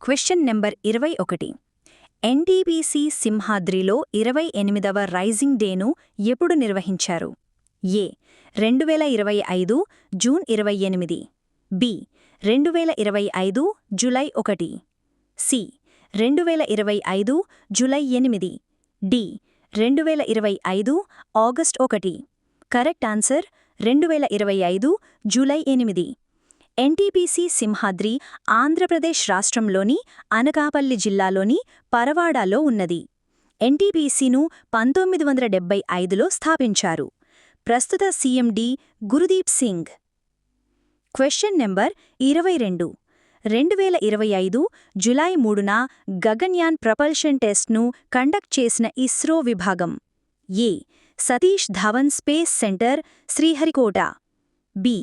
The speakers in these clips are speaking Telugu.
Question number 21. ఎన్టీపీసీ సింహాద్రిలో 28వ రైజింగ్ డేను ఎప్పుడు నిర్వహించారు? A 2025 June 28, B 2025 July 1, C 2025 July 8, D 2025 August 1. Correct answer 2025 July 8. NTPC Simhadri Andhra Pradesh రాష్ట్రంలోని అనకాపల్లి జిల్లాలోని పరవాడలో ఉన్నది. ఎన్టీపీసీను 1975లో స్థాపించారు. ప్రస్తుత CM D. Gurdeep Singh. Question number 22. 2025 July 3న గగన్యాన్ ప్రపల్షన్ టెస్ట్ను కండక్ట్ చేసిన ఇస్రో విభాగం. A Satish Dhawan space centre, Sriharikota, B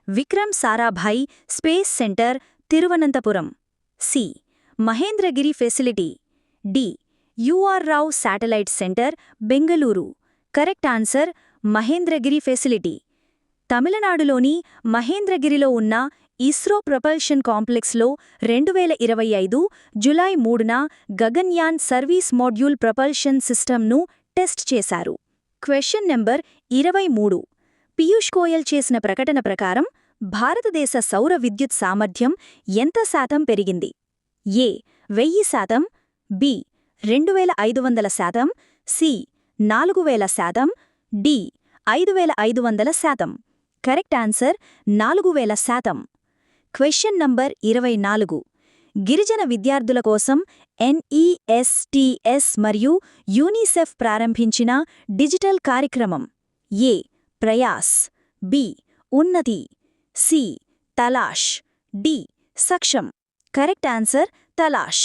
Vikram Sarabhai space centre, Thiruvananthapuram, C Mahendragiri facility, D UR Rao satellite centre, Bengaluru. Correct answer Mahendragiri facility. తమిళనాడులోని మహేంద్రగిరిలో ఉన్న ఇస్రో ప్రపల్షన్ కాంప్లెక్స్లో 2025 జులై 3న గగన్యాన్ సర్వీస్ మాడ్యూల్ ప్రపల్షన్ సిస్టమ్ను టెస్ట్ చేశారు. Question number 23. పీయూష్ గోయల్ చేసిన ప్రకటన ప్రకారం భారతదేశ సౌర విద్యుత్ సామర్థ్యం ఎంత శాతం పెరిగింది? A 1000%, B 2500%, C 4000%, D 5500%. Correct answer 4000%. Question number 24. గిరిజన విద్యార్థుల కోసం NESTS మరియు యూనిసెఫ్ ప్రారంభించిన డిజిటల్ కార్యక్రమం. A Prayas, B Unnati, C Talash, D Saksham. Correct answer Talash.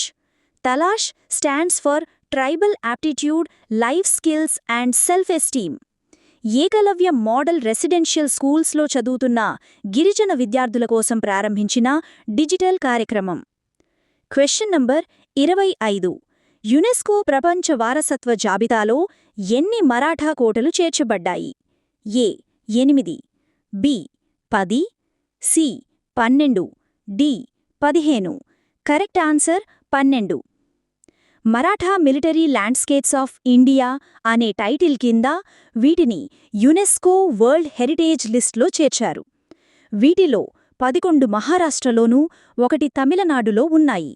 Talash stands for tribal aptitude, life skills and self esteem. Eklavya model residential స్కూల్స్లో చదువుతున్న గిరిజన విద్యార్థుల కోసం ప్రారంభించిన డిజిటల్ కార్యక్రమం. Question number 25. యునెస్కో ప్రపంచ వారసత్వ జాబితాలో ఎన్ని మరాఠా కోటలు చేర్చబడ్డాయి? A 8, B 10, C 12, D 15. Correct answer 12. Maratha military landscapes of India అనే టైటిల్ కింద వీటిని యునెస్కో వరల్డ్ హెరిటేజ్ లిస్ట్లో చేర్చారు. వీటిలో 11 మహారాష్ట్రలోనూ 1 తమిళనాడులో ఉన్నాయి.